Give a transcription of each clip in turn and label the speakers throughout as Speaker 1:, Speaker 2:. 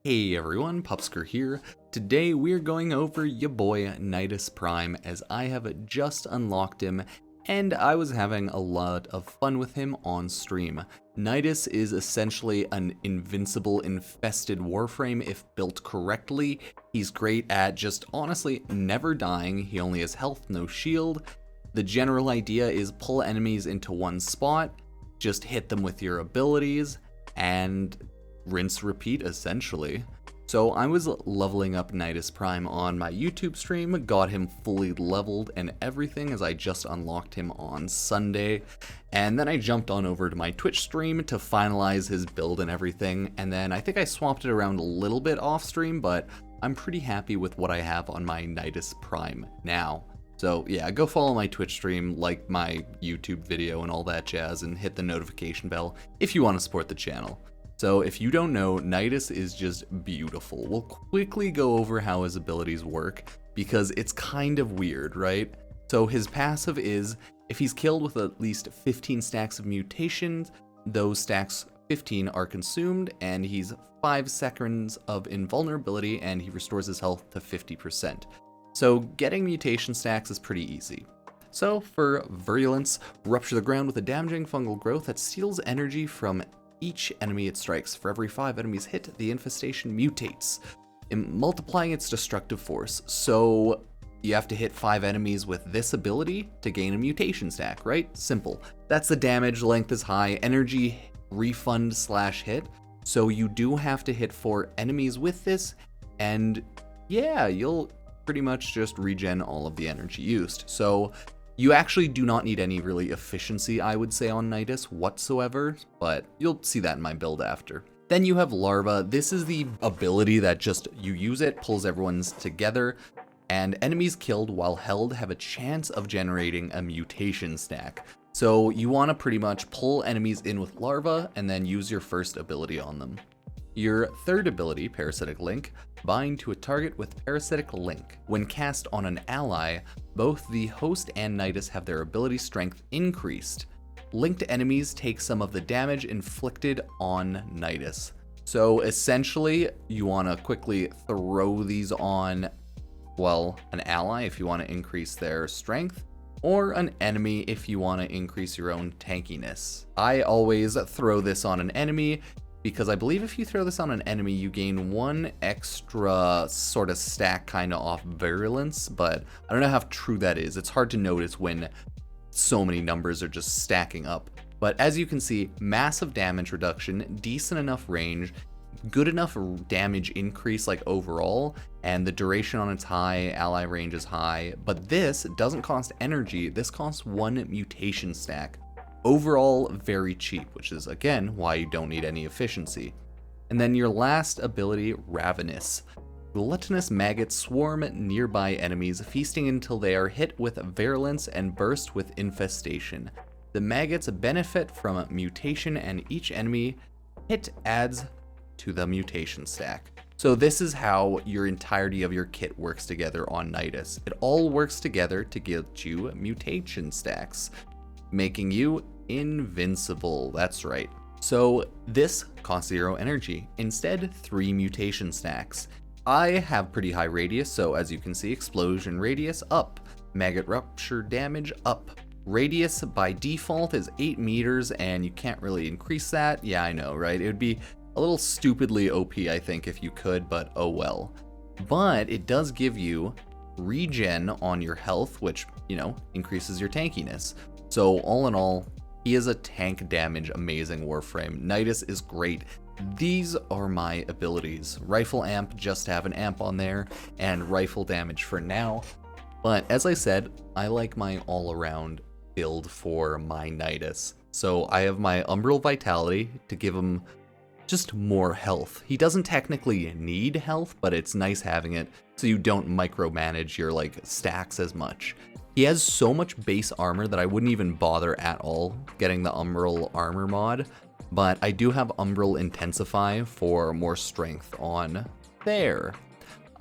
Speaker 1: Hey everyone, Pupsker here. Today we're going over ya boy Nidus Prime as I have just unlocked him and I was having a lot of fun with him on stream. Nidus is essentially an invincible infested Warframe if built correctly. He's great at just honestly never dying, he only has health, no shield. The general idea is pull enemies into one spot, just hit them with your abilities, and rinse repeat essentially. So I was leveling up Nidus Prime on my YouTube stream, got him fully leveled and everything as I just unlocked him on Sunday, and then I jumped on over to my Twitch stream to finalize his build and everything, and then I think I swapped it around a little bit off stream, but I'm pretty happy with what I have on my Nidus Prime now. So yeah, go follow my Twitch stream, like my YouTube video and all that jazz, and hit the notification bell if you want to support the channel. So if you don't know, Nidus is just beautiful. We'll quickly go over how his abilities work because it's kind of weird, right? So his passive is, if he's killed with at least 15 stacks of mutations, those stacks 15 are consumed, and he's 5 seconds of invulnerability and he restores his health to 50%. So getting mutation stacks is pretty easy. So for Virulence, rupture the ground with a damaging fungal growth that steals energy from each enemy it strikes. For every 5 enemies hit, the infestation mutates, multiplying its destructive force. So you have to hit 5 enemies with this ability to gain a mutation stack, right? Simple. That's the damage, length is high, energy refund / hit. So you do have to hit 4 enemies with this, and yeah, you'll pretty much just regen all of the energy used. So you actually do not need any really efficiency, I would say, on Nidus whatsoever, but you'll see that in my build after. Then you have Larva. This is the ability that just, you use it, pulls everyone's together, and enemies killed while held have a chance of generating a mutation stack. So you want to pretty much pull enemies in with Larva and then use your first ability on them. Your third ability, Parasitic Link, bind to a target with Parasitic Link. When cast on an ally, both the host and Nidus have their ability strength increased. Linked enemies take some of the damage inflicted on Nidus. So essentially, you want to quickly throw these on, well, an ally if you want to increase their strength, or an enemy if you want to increase your own tankiness. I always throw this on an enemy, because I believe if you throw this on an enemy, you gain 1 extra sort of stack kind of off Virulence, but I don't know how true that is. It's hard to notice when so many numbers are just stacking up. But as you can see, massive damage reduction, decent enough range, good enough damage increase like overall, and the duration on it's high, ally range is high, but this doesn't cost energy, this costs 1 mutation stack. Overall, very cheap, which is again why you don't need any efficiency. And then your last ability, Ravenous. Gluttonous maggots swarm nearby enemies, feasting until they are hit with virulence and burst with infestation. The maggots benefit from mutation, and each enemy hit adds to the mutation stack. So this is how your entirety of your kit works together on Nidus. It all works together to get you mutation stacks, making you invincible. That's right. So this costs 0 energy, instead 3 mutation stacks. I have pretty high radius, so as you can see, explosion radius up, maggot rupture damage up. Radius by default is 8 meters, and you can't really increase that. Yeah, I know, right? It would be a little stupidly OP, I think, if you could, but oh well. But it does give you regen on your health, which, you know, increases your tankiness. So all in all, he is a tank damage amazing Warframe. Nidus is great. These are my abilities. Rifle amp, just to have an amp on there, and rifle damage for now. But as I said, I like my all-around build for my Nidus. So I have my Umbral Vitality to give him just more health. He doesn't technically need health, but it's nice having it so you don't micromanage your like stacks as much. He has so much base armor that I wouldn't even bother at all getting the Umbral armor mod, but I do have Umbral Intensify for more strength on there.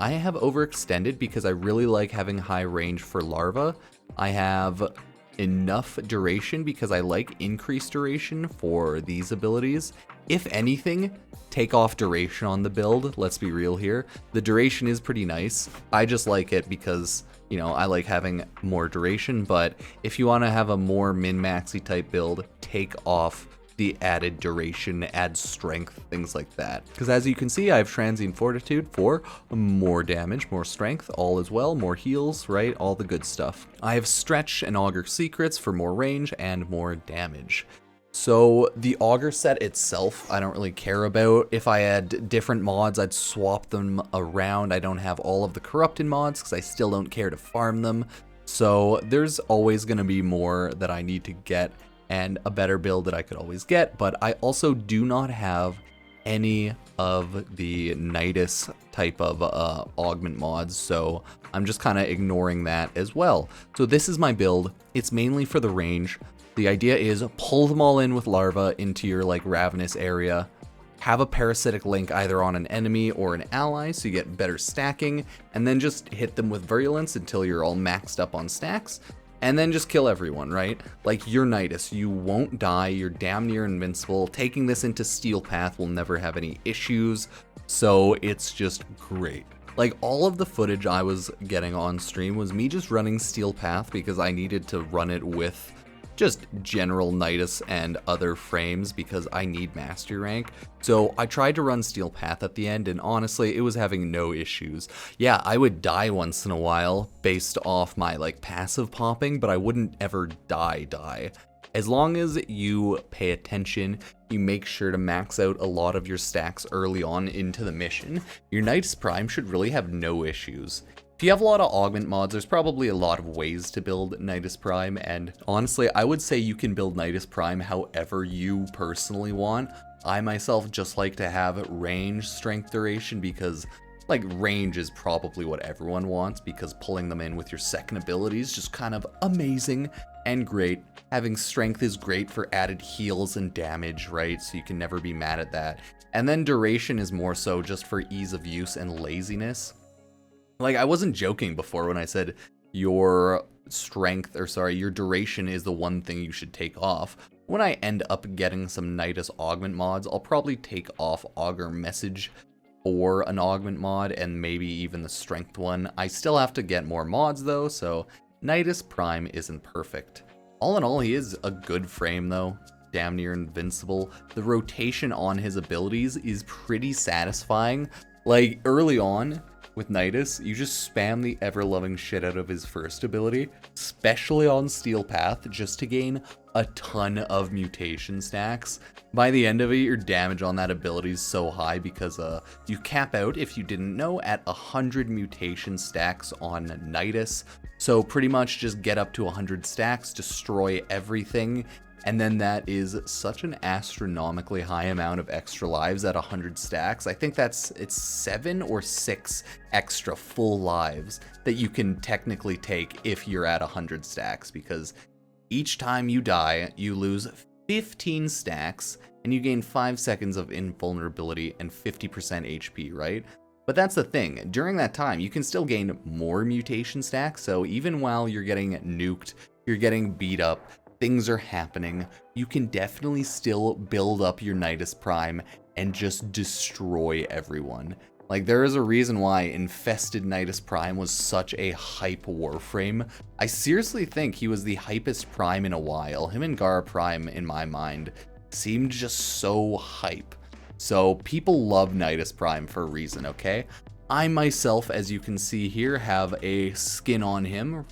Speaker 1: I have overextended because I really like having high range for Larva. I have enough duration because I like increased duration for these abilities. If anything, take off duration on the build. Let's be real here. The duration is pretty nice. I just like it because, you know, I like having more duration, but if you want to have a more min-maxy type build, take off the added duration, add strength, things like that. Because as you can see, I have Transient Fortitude for more damage, more strength, all as well, more heals, right? All the good stuff. I have Stretch and Augur Secrets for more range and more damage. So the Augur set itself, I don't really care about. If I had different mods, I'd swap them around. I don't have all of the Corrupted mods because I still don't care to farm them. So there's always going to be more that I need to get and a better build that I could always get, but I also do not have any of the Nidus type of augment mods, so I'm just kind of ignoring that as well. So this is my build. It's mainly for the range. The idea is pull them all in with larva into your like Ravenous area, have a parasitic link either on an enemy or an ally so you get better stacking, and then just hit them with virulence until you're all maxed up on stacks. And then just kill everyone, right? Like, you're Nidus, you won't die, you're damn near invincible. Taking this into Steel Path will never have any issues, so it's just great. Like, all of the footage I was getting on stream was me just running Steel Path because I needed to run it with just general Nidus and other frames because I need mastery rank. So I tried to run Steel Path at the end, and honestly, it was having no issues. Yeah, I would die once in a while based off my like passive popping, but I wouldn't ever die. As long as you pay attention, you make sure to max out a lot of your stacks early on into the mission, your Nidus Prime should really have no issues. If you have a lot of augment mods, there's probably a lot of ways to build Nidus Prime, and honestly, I would say you can build Nidus Prime however you personally want. I myself just like to have range strength duration because, like, range is probably what everyone wants because pulling them in with your second ability is just kind of amazing and great. Having strength is great for added heals and damage, right? So you can never be mad at that. And then duration is more so just for ease of use and laziness. Like, I wasn't joking before when I said your your duration is the one thing you should take off. When I end up getting some Nidus augment mods, I'll probably take off Augur Message for an augment mod and maybe even the strength one. I still have to get more mods though, so Nidus Prime isn't perfect. All in all, he is a good frame though. Damn near invincible. The rotation on his abilities is pretty satisfying. Like, early on, with Nidus, you just spam the ever-loving shit out of his first ability, especially on Steel Path, just to gain a ton of mutation stacks. By the end of it, your damage on that ability is so high because you cap out, if you didn't know, at 100 mutation stacks on Nidus. So pretty much just get up to 100 stacks, destroy everything, and then that is such an astronomically high amount of extra lives at 100 stacks. I think it's 7 or 6 extra full lives that you can technically take if you're at 100 stacks, because each time you die, you lose 15 stacks and you gain 5 seconds of invulnerability and 50% HP, right? But that's the thing, during that time, you can still gain more mutation stacks, so even while you're getting nuked, you're getting beat up, things are happening, you can definitely still build up your Nidus Prime and just destroy everyone. Like, there is a reason why Infested Nidus Prime was such a hype Warframe. I seriously think he was the hypest Prime in a while. Him and Gara Prime, in my mind, seemed just so hype. So people love Nidus Prime for a reason, okay? I myself, as you can see here, have a skin on him.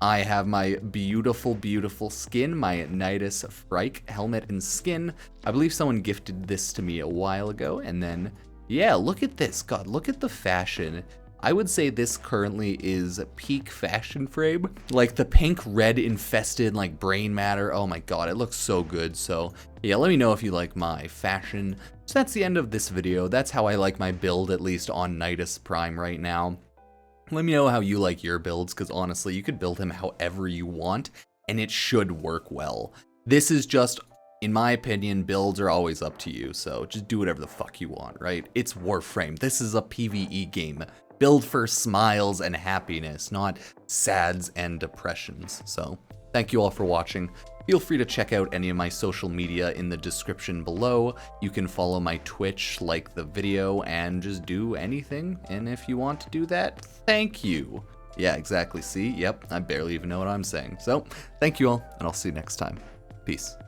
Speaker 1: I have my beautiful, beautiful skin, my Nidus Frike helmet and skin. I believe someone gifted this to me a while ago, and then, yeah, look at this. God, look at the fashion. I would say this currently is peak fashion frame. Like, the pink, red, infested, like, brain matter. Oh my god, it looks so good. So, yeah, let me know if you like my fashion. So that's the end of this video. That's how I like my build, at least on Nidus Prime right now. Let me know how you like your builds, because honestly, you could build him however you want, and it should work well. This is just, in my opinion, builds are always up to you, so just do whatever the fuck you want, right? It's Warframe. This is a PvE game. Build for smiles and happiness, not sads and depressions. So thank you all for watching. Feel free to check out any of my social media in the description below. You can follow my Twitch, like the video, and just do anything. And if you want to do that, thank you. Yeah, exactly. See? Yep, I barely even know what I'm saying. So, thank you all, and I'll see you next time. Peace.